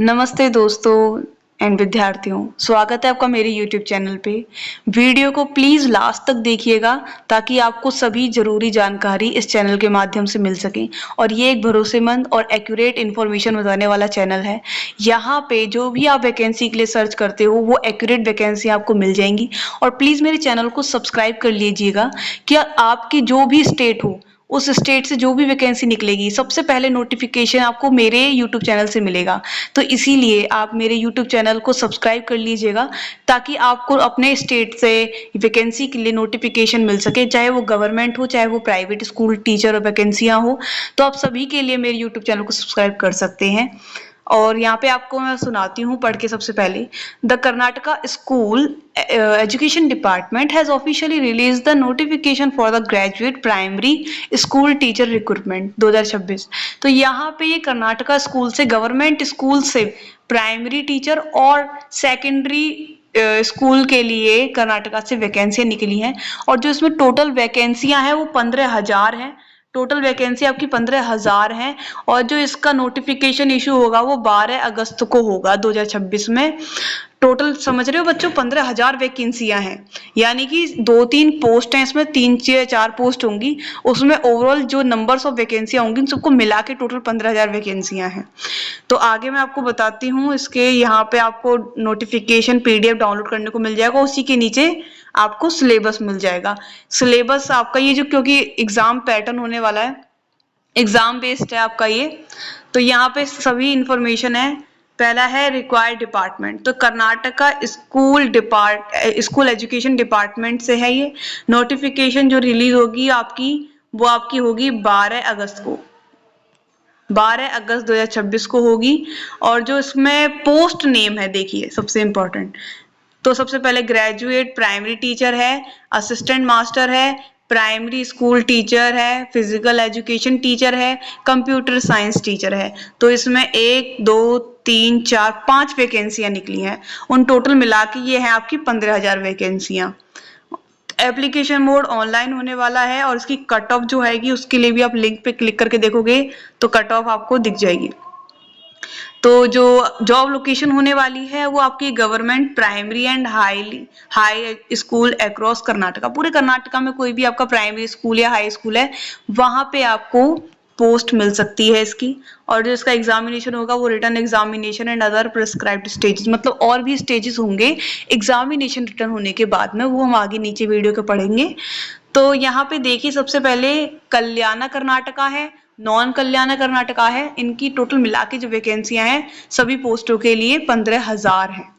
नमस्ते दोस्तों एंड विद्यार्थियों, स्वागत है आपका मेरे YouTube चैनल पे। वीडियो को प्लीज़ लास्ट तक देखिएगा ताकि आपको सभी ज़रूरी जानकारी इस चैनल के माध्यम से मिल सके। और ये एक भरोसेमंद और एक्यूरेट इन्फॉर्मेशन बताने वाला चैनल है। यहाँ पे जो भी आप वैकेंसी के लिए सर्च करते हो वो एक्यूरेट वैकेंसी आपको मिल जाएंगी। और प्लीज़ मेरे चैनल को सब्सक्राइब कर लीजिएगा कि आपकी जो भी स्टेट हो उस स्टेट से जो भी वैकेंसी निकलेगी सबसे पहले नोटिफिकेशन आपको मेरे यूट्यूब चैनल से मिलेगा। तो इसीलिए आप मेरे यूट्यूब चैनल को सब्सक्राइब कर लीजिएगा ताकि आपको अपने स्टेट से वैकेंसी के लिए नोटिफिकेशन मिल सके, चाहे वो गवर्नमेंट हो चाहे वो प्राइवेट स्कूल टीचर वैकेंसियां हो। तो आप सभी के लिए मेरे यूट्यूब चैनल को सब्सक्राइब कर सकते हैं। और यहाँ पे आपको मैं सुनाती हूँ पढ़ के। सबसे पहले, the Karnataka school education department has officially release the notification for the graduate primary school teacher recruitment 2026। तो यहाँ पे ये कर्नाटका स्कूल से, गवर्नमेंट स्कूल से प्राइमरी टीचर और सेकेंडरी स्कूल के लिए कर्नाटका से वैकेंसियां निकली हैं। और जो इसमें टोटल वैकेंसियां हैं वो 15,000 हैं। टोटल वैकेंसी आपकी 15,000 है। और जो इसका नोटिफिकेशन इशू होगा वो 12 अगस्त को होगा 2026 में। टोटल समझ रहे हो बच्चों, 15,000 वैकेंसियां हैं, यानी कि 2-3 पोस्ट हैं, इसमें 3-4 पोस्ट होंगी। उसमें ओवरऑल जो नंबर्स ऑफ वैकेंसियां होंगी सबको मिला के टोटल 15,000 वैकेंसियां हैं। तो आगे मैं आपको बताती हूँ। इसके यहाँ पे आपको नोटिफिकेशन PDF डाउनलोड करने को मिल जाएगा। उसी के नीचे आपको सिलेबस मिल जाएगा। सिलेबस आपका ये जो, क्योंकि एग्जाम पैटर्न होने वाला है, एग्जाम बेस्ड है आपका ये, तो यहाँ पे सभी इंफॉर्मेशन है। पहला है रिक्वायर्ड डिपार्टमेंट, तो कर्नाटका स्कूल एजुकेशन डिपार्टमेंट से है ये। नोटिफिकेशन जो रिलीज होगी आपकी वो आपकी होगी 12 अगस्त को, 12 अगस्त 2026 को होगी। और जो इसमें पोस्ट नेम है, देखिए सबसे इंपॉर्टेंट, तो सबसे पहले ग्रेजुएट प्राइमरी टीचर है, असिस्टेंट मास्टर है, प्राइमरी स्कूल टीचर है, फिजिकल एजुकेशन टीचर है, कंप्यूटर साइंस टीचर है। तो इसमें 1 2 3 4 5 वैकेंसियां निकली हैं। उन टोटल मिला के ये है आपकी 15,000 वैकेंसियां। एप्लीकेशन मोड ऑनलाइन होने वाला है। और इसकी कट ऑफ जो आएगी उसके लिए भी आप लिंक पे क्लिक करके देखोगे तो कट ऑफ आपको दिख जाएगी। तो जो जॉब लोकेशन होने वाली है वो आपकी government primary and high school across Karnataka, पूरे कर्नाटका में कोई भी आपका प्राइमरी स्कूल या हाई स्कूल है वहां पे आपको पोस्ट मिल सकती है इसकी। और जो इसका एग्जामिनेशन होगा वो written examination and other prescribed stages, मतलब और भी स्टेजेस होंगे एग्जामिनेशन रिटर्न होने के बाद में, वो हम आगे नीचे वीडियो के पढ़ेंगे। तो यहाँ पे देखिए, सबसे पहले कल्याणा कर्नाटका है, नॉन कल्याणा कर्नाटका है। इनकी टोटल मिला के जो वैकेंसियां हैं सभी पोस्टों के लिए 15,000 हैं।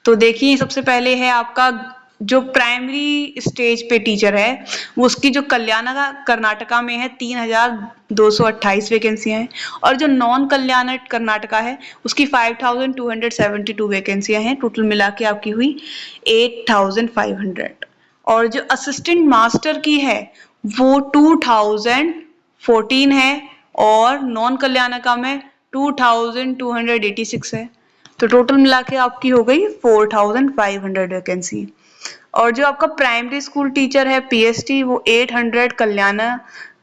तो देखिए, सबसे पहले है आपका जो प्राइमरी स्टेज पे टीचर है वो, उसकी जो कल्याणा कर्नाटका में है 3,228 वैकेंसियां हैं। और जो नॉन कल्याण कर्नाटका है उसकी 5,272 वैकेंसियां हैं। टोटल मिला के आपकी हुई 8,500। और जो असिस्टेंट मास्टर की है वो 2,014 है। और नॉन कल्याणका में 2,286 है। तो टोटल मिला के आपकी हो गई 4,500 वैकेंसी। और जो आपका प्राइमरी स्कूल टीचर है PST वो 800 कल्याणा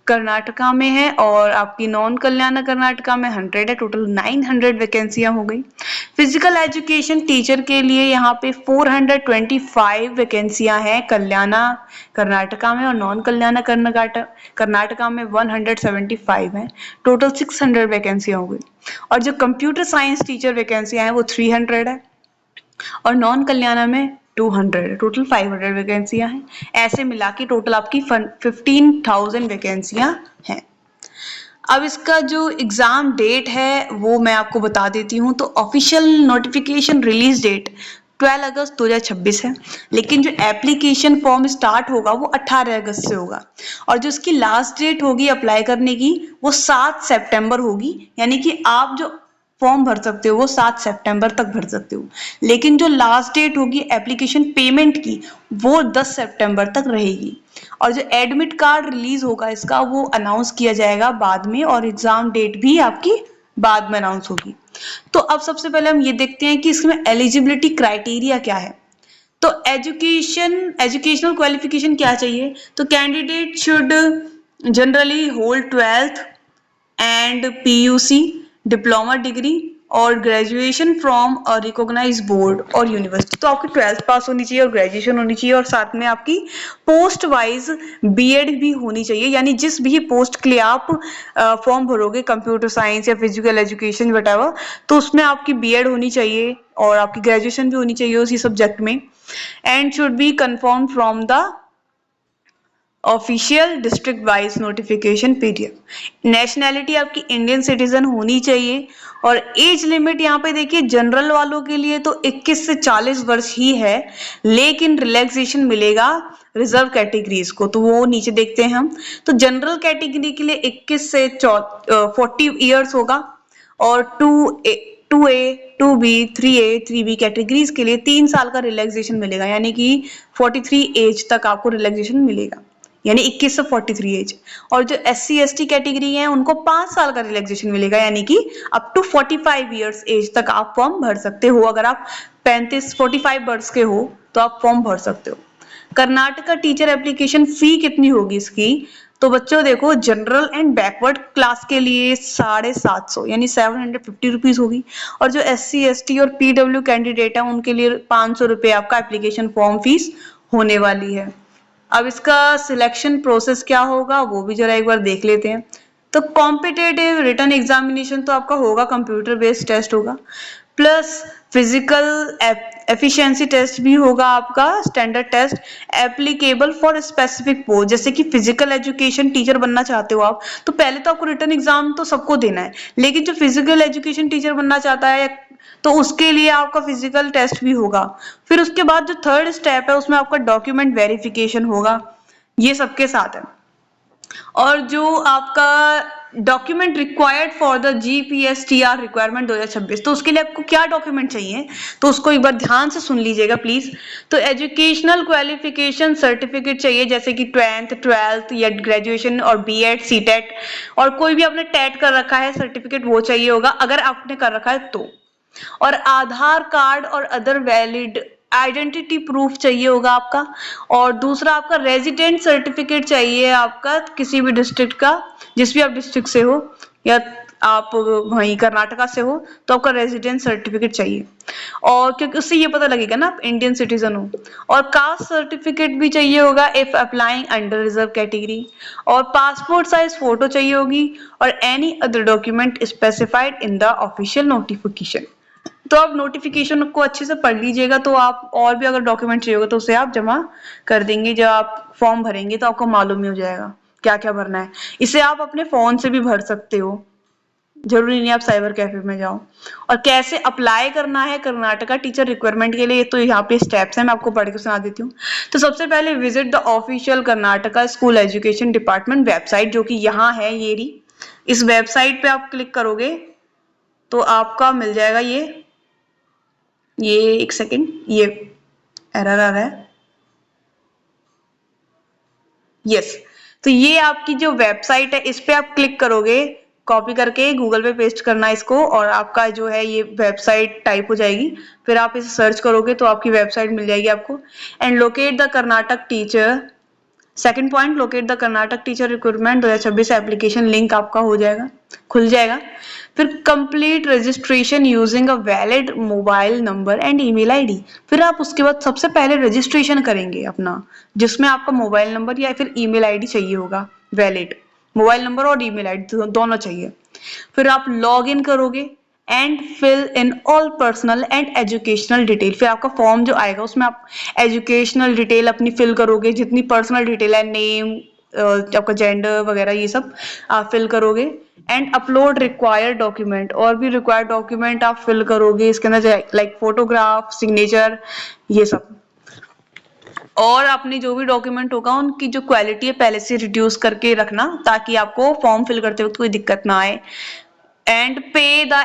कर्नाटका में है। और आपकी नॉन कल्याणा कर्नाटका में 100 है। टोटल 900 वैकेंसियां हो गई। फिजिकल एजुकेशन टीचर के लिए यहाँ पे 425 वैकेंसियां हैं कल्याणा कर्नाटका में। और नॉन कल्याणा कर्नाटका में 175 है। टोटल 600 वैकेंसियां हो गई। और जो कंप्यूटर साइंस टीचर वैकेंसियां हैं वो 300 है। और नॉन कल्याणा में 200 है। टोटल 500 वैकेंसियां हैं। ऐसे मिला के टोटल आपकी 15,000 वैकेंसियां हैं। अब इसका जो एग्जाम डेट है वो मैं आपको बता देती हूँ। तो ऑफिशियल नोटिफिकेशन रिलीज डेट 12 अगस्त 2026 है। लेकिन जो एप्लीकेशन फॉर्म स्टार्ट होगा वो 18 अगस्त से होगा। और जो इसकी लास्ट डेट होगी अप्लाई करने की वो 7 सितंबर होगी। यानी कि आप जो फॉर्म भर सकते हो वो 7 सितंबर तक भर सकते हो। लेकिन जो लास्ट डेट होगी एप्लीकेशन पेमेंट की वो 10 सितंबर तक रहेगी। और जो एडमिट कार्ड रिलीज होगा इसका वो अनाउंस किया जाएगा बाद में। और एग्जाम डेट भी आपकी बाद में अनाउंस होगी। तो अब सबसे पहले हम ये देखते हैं कि इसमें एलिजिबिलिटी क्राइटेरिया क्या है। तो एजुकेशनल क्वालिफिकेशन क्या चाहिए। तो candidate should generally hold 12th and PUC diploma degree और graduation from a recognised board और यूनिवर्सिटी। तो आपकी 12th पास होनी चाहिए और ग्रेजुएशन होनी चाहिए और साथ में आपकी पोस्ट वाइज बीएड भी होनी चाहिए, यानी जिस भी पोस्ट के लिए आप फॉर्म भरोगे, कंप्यूटर साइंस या फिजिकल एजुकेशन वटेवर, तो उसमें आपकी बीएड होनी चाहिए और आपकी ग्रेजुएशन भी होनी चाहिए उसी सब्जेक्ट में। And should be confirm from the official district wise notification PDF. Nationality आपकी इंडियन सिटीजन होनी चाहिए और एज लिमिट यहाँ पे देखिए जनरल वालों के लिए तो 21 से 40 वर्ष ही है, लेकिन रिलैक्सेशन मिलेगा रिजर्व कैटेगरीज को, तो वो नीचे देखते हैं हम। तो जनरल कैटेगरी के लिए 21 से 40 ईयर्स होगा और 2A 2B 3A 3B categories के लिए 3 साल का रिलैक्सेशन मिलेगा, यानी कि 43 एज तक आपको रिलैक्सेशन मिलेगा, यानी 21 से 43 एज। और जो SC ST कैटेगरी है उनको 5 साल का रिलैक्सेशन मिलेगा, यानी कि अप टू 45 ईयर्स एज तक आप फॉर्म भर सकते हो। अगर आप 45 वर्ष के हो तो आप फॉर्म भर सकते हो। कर्नाटका टीचर एप्लीकेशन फी कितनी होगी इसकी? तो बच्चों देखो, जनरल एंड बैकवर्ड क्लास के लिए 750 यानी 750 रुपीज होगी, और जो SC ST और PW कैंडिडेट है उनके लिए 500 रुपये आपका एप्लीकेशन फॉर्म फीस होने वाली है। अब इसका सिलेक्शन प्रोसेस क्या होगा वो भी जरा एक बार देख लेते हैं। तो कॉम्पिटेटिव रिटन एग्जामिनेशन तो आपका होगा, कंप्यूटर बेस्ड टेस्ट होगा, प्लस फिजिकल एफिशिएंसी टेस्ट भी होगा आपका, standard test applicable for specific post. जैसे कि फिजिकल एजुकेशन टीचर बनना चाहते हो आप, तो पहले तो आपको रिटन एग्जाम तो सबको देना है, लेकिन जो फिजिकल एजुकेशन टीचर बनना चाहता है तो उसके लिए आपका फिजिकल टेस्ट भी होगा। फिर उसके बाद जो थर्ड स्टेप है उसमें आपका डॉक्यूमेंट वेरिफिकेशन होगा, ये सबके साथ है। और जो आपका document required for the GPSTR requirement 2026, तो उसके लिए आपको क्या डॉक्यूमेंट चाहिए तो उसको एक बार ध्यान से सुन लीजिएगा प्लीज। तो एजुकेशनल क्वालिफिकेशन सर्टिफिकेट चाहिए, जैसे कि 10th 12th या ग्रेजुएशन और BEd CTET, और कोई भी आपने टेट कर रखा है सर्टिफिकेट वो चाहिए होगा अगर आपने कर रखा है तो। और आधार कार्ड और अदर वैलिड आइडेंटिटी प्रूफ चाहिए होगा आपका। और दूसरा आपका रेजिडेंट सर्टिफिकेट चाहिए आपका किसी भी डिस्ट्रिक्ट का, जिस भी आप डिस्ट्रिक्ट से हो या आप वहीं कर्नाटका से हो तो आपका रेजिडेंट सर्टिफिकेट चाहिए, और क्योंकि उससे ये पता लगेगा ना आप इंडियन सिटीजन हो। और कास्ट सर्टिफिकेट भी चाहिए होगा if applying under reserve category, और पासपोर्ट साइज फोटो चाहिए होगी, और any other document specified in the official notification. तो आप नोटिफिकेशन को अच्छे से पढ़ लीजिएगा, तो आप और भी अगर डॉक्यूमेंट चाहिए होगा तो उसे आप जमा कर देंगे, जब आप फॉर्म भरेंगे तो आपको मालूम ही हो जाएगा क्या क्या भरना है। इसे आप अपने फोन से भी भर सकते हो, जरूरी नहीं आप साइबर कैफे में जाओ। और कैसे अप्लाई करना है कर्नाटका टीचर रिक्वायरमेंट के लिए, तो यहाँ पे स्टेप्स हैं, मैं आपको पढ़ के सुना देती हूँ। तो सबसे पहले visit the official Karnataka school education department website, जो कि यहाँ है, ये रही। इस वेबसाइट पे आप क्लिक करोगे तो आपका मिल जाएगा ये एक सेकेंड, ये एरर आ रहा है, यस। तो ये आपकी जो वेबसाइट है इस पे आप क्लिक करोगे, कॉपी करके गूगल पे पेस्ट करना इसको, और आपका जो है ये वेबसाइट टाइप हो जाएगी। फिर आप इसे सर्च करोगे तो आपकी वेबसाइट मिल जाएगी आपको। And locate the Karnataka teacher, second point, locate the Karnataka teacher recruitment 2026 application link आपका हो जाएगा, खुल जाएगा। फिर complete registration using a valid mobile number and email ID. फिर आप उसके बाद सबसे पहले रजिस्ट्रेशन करेंगे अपना, जिसमें आपका मोबाइल नंबर या फिर ईमेल आईडी चाहिए होगा, वैलिड मोबाइल नंबर और ईमेल आईडी दोनों चाहिए। फिर आप लॉग इन करोगे and fill in all personal and educational detail. फिर आपका फॉर्म जो आएगा उसमें आप एजुकेशनल डिटेल अपनी फिल करोगे, जितनी पर्सनल डिटेल है, नेम, आपका जेंडर वगैरह ये सब आप फिल करोगे। एंड अपलोड रिक्वायर्ड डॉक्यूमेंट, और भी रिक्वायर्ड डॉक्यूमेंट आप फिल करोगे इसके अंदर, लाइक फोटोग्राफ, सिग्नेचर, ये सब। और अपने जो भी डॉक्यूमेंट होगा उनकी जो क्वालिटी है पहले से रिड्यूस करके रखना, ताकि आपको फॉर्म फिल करते वक्त कोई दिक्कत ना आए। एंड पे the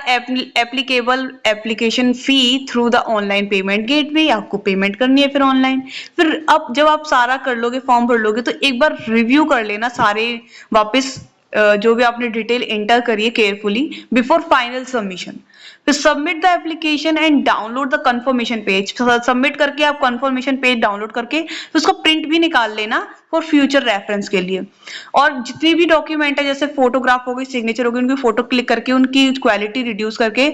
applicable application fee through the online payment gateway, आपको पेमेंट करनी है फिर ऑनलाइन। फिर अब जब आप सारा कर लोगे, फॉर्म भर लोगे, तो एक बार रिव्यू कर लेना सारे वापस जो भी आपने डिटेल एंटर करी है केयरफुली बिफोर फाइनल सबमिशन। फिर submit the application and download the confirmation page. Submit करके आप कंफर्मेशन पेज डाउनलोड करके तो उसको प्रिंट भी निकाल लेना फॉर फ्यूचर रेफरेंस के लिए। और जितनी भी डॉक्यूमेंट है जैसे फोटोग्राफ हो गई, सिग्नेचर हो गई, उनकी फोटो क्लिक करके उनकी क्वालिटी रिड्यूस करके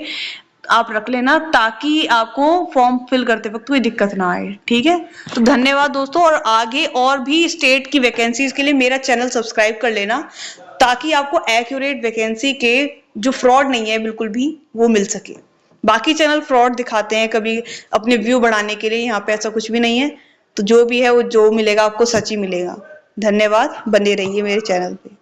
आप रख लेना ताकि आपको फॉर्म फिल करते वक्त कोई दिक्कत ना आए। ठीक है, तो धन्यवाद दोस्तों। और आगे और भी स्टेट की वैकेंसीज के लिए मेरा चैनल सब्सक्राइब कर लेना ताकि आपको एक्यूरेट वैकेंसी के जो फ्रॉड नहीं है बिल्कुल भी वो मिल सके। बाकी चैनल फ्रॉड दिखाते हैं कभी अपने व्यू बढ़ाने के लिए, यहाँ पे ऐसा कुछ भी नहीं है। तो जो भी है वो जो मिलेगा आपको सच ही मिलेगा। धन्यवाद, बने रहिए मेरे चैनल पे।